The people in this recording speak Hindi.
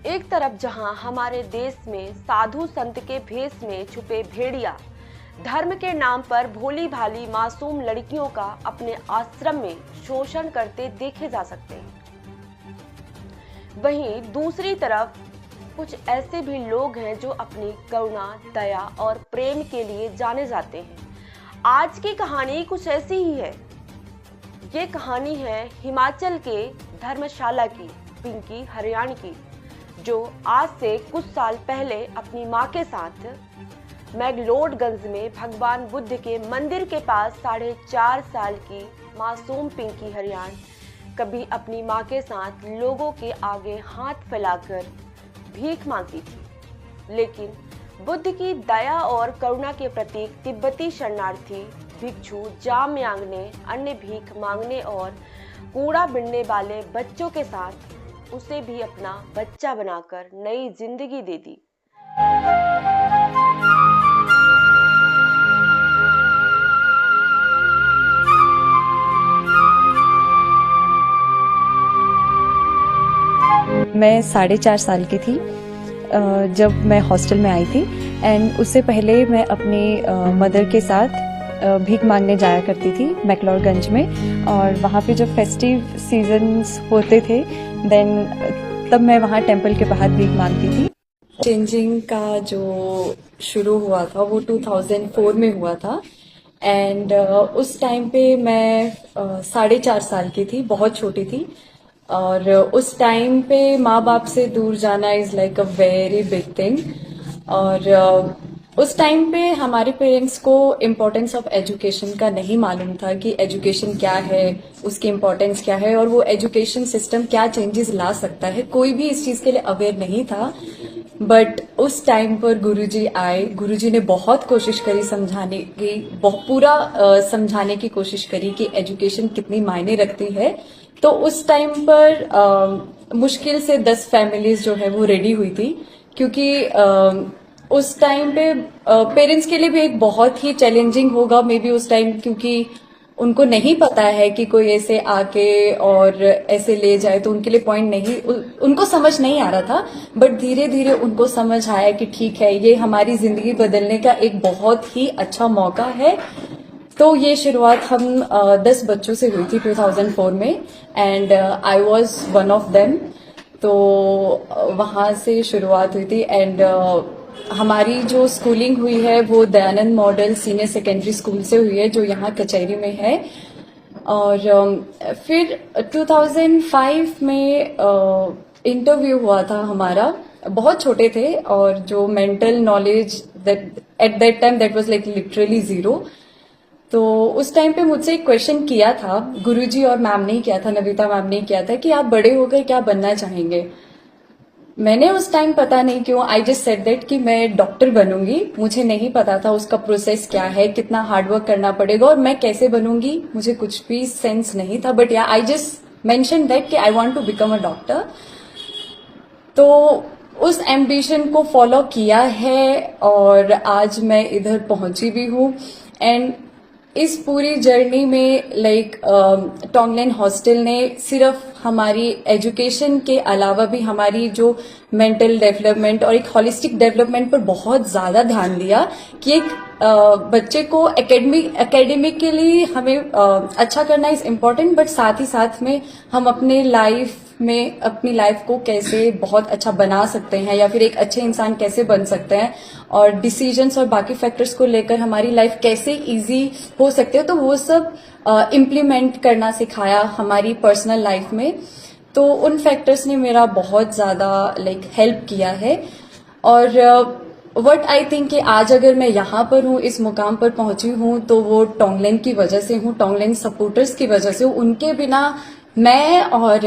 एक तरफ जहां हमारे देश में साधु संत के भेष में छुपे भेड़िया धर्म के नाम पर भोली भाली मासूम लड़कियों का अपने आश्रम में शोषण करते देखे जा सकते हैं, वहीं दूसरी तरफ कुछ ऐसे भी लोग हैं जो अपनी करुणा, दया और प्रेम के लिए जाने जाते हैं। आज की कहानी कुछ ऐसी ही है। ये कहानी है हिमाचल के धर्मशाला की पिंकी हरियाण की, जो आज से कुछ साल पहले अपनी मां के साथ मैगलोडगंज में भगवान बुद्ध के मंदिर के पास 4.5 साल की मासूम पिंकी हरियाण कभी अपनी मां के साथ लोगों के आगे हाथ फैलाकर भीख मांगती थी। लेकिन बुद्ध की दया और करुणा के प्रतीक तिब्बती शरणार्थी भिक्षु जामयांग ने अन्य भीख मांगने और कूड़ा बिनने वाले बच्चों के साथ उसे भी अपना बच्चा बनाकर नई जिंदगी दे दी। मैं 4.5 साल की थी जब मैं हॉस्टल में आई थी एंड उससे पहले मैं अपनी मदर के साथ भीख मांगने जाया करती थी मैक्लोडगंज में। और वहाँ पे जब फेस्टिव सीजन्स होते थे तब मैं वहाँ टेंपल के बाहर भीख मांगती थी। चेंजिंग का जो शुरू हुआ था वो 2004 में हुआ था एंड उस टाइम पे मैं 4.5 साल की थी, बहुत छोटी थी। और उस टाइम पे माँ बाप से दूर जाना is like a very big thing. और उस टाइम पे हमारे पेरेंट्स को इम्पोर्टेंस ऑफ एजुकेशन का नहीं मालूम था कि एजुकेशन क्या है, उसकी इम्पोर्टेंस क्या है और वो एजुकेशन सिस्टम क्या चेंजेस ला सकता है। कोई भी इस चीज के लिए अवेयर नहीं था। बट उस टाइम पर गुरुजी आए। गुरुजी ने बहुत कोशिश करी समझाने की, पूरा समझाने की कोशिश करी कि एजुकेशन कितनी मायने रखती है। तो उस टाइम पर मुश्किल से 10 फैमिलीज जो है वो रेडी हुई थी, क्योंकि उस टाइम पे पेरेंट्स के लिए भी एक बहुत ही चैलेंजिंग होगा मे बी उस टाइम, क्योंकि उनको नहीं पता है कि कोई ऐसे आके और ऐसे ले जाए, तो उनके लिए पॉइंट नहीं, उनको समझ नहीं आ रहा था। बट धीरे धीरे उनको समझ आया कि ठीक है, ये हमारी जिंदगी बदलने का एक बहुत ही अच्छा मौका है। तो ये शुरुआत हम 10 बच्चों से हुई थी 2004 में and I was one of them. तो वहां से शुरुआत हुई थी एंड हमारी जो स्कूलिंग हुई है वो Dayanand model senior secondary school से हुई है, जो यहाँ कचहरी में है। और फिर 2005 में इंटरव्यू हुआ था हमारा। बहुत छोटे थे और जो mental knowledge at that time that was like literally zero. तो उस टाइम पे मुझसे एक क्वेश्चन किया था गुरुजी और मैम ने किया था, नविता मैम ने किया था कि आप बड़े होकर क्या बनना चाहेंगे। मैंने उस टाइम पता नहीं क्यों आई जस्ट सेड दैट कि मैं डॉक्टर बनूंगी। मुझे नहीं पता था उसका प्रोसेस क्या है, कितना हार्डवर्क करना पड़ेगा और मैं कैसे बनूंगी, मुझे कुछ भी सेंस नहीं था। बट या आई जस्ट मेंशन दैट कि I want to become a doctor. तो उस एम्बिशन को फॉलो किया है और आज मैं इधर पहुंची भी हूँ। एंड इस पूरी जर्नी में लाइक टोंगलेन हॉस्टल ने सिर्फ हमारी एजुकेशन के अलावा भी हमारी जो मेंटल डेवलपमेंट और एक होलिस्टिक डेवलपमेंट पर बहुत ज्यादा ध्यान दिया कि एक बच्चे को एकेडमिकली हमें अच्छा करना इज इम्पोर्टेंट, बट साथ ही साथ में हम अपने लाइफ में अपनी लाइफ को कैसे बहुत अच्छा बना सकते हैं या फिर एक अच्छे इंसान कैसे बन सकते हैं और डिसीजंस और बाकी फैक्टर्स को लेकर हमारी लाइफ कैसे इजी हो सकती है, तो वो सब इम्प्लीमेंट करना सिखाया हमारी पर्सनल लाइफ में। तो उन फैक्टर्स ने मेरा बहुत ज्यादा लाइक हेल्प किया है। और व्हाट आई थिंक कि आज अगर मैं यहाँ पर हूँ, इस मुकाम पर पहुंची हूँ, तो वो टोंगलेन की वजह से हूँ, टोंगलेन सपोर्टर्स की वजह से हूँ। उनके बिना मैं और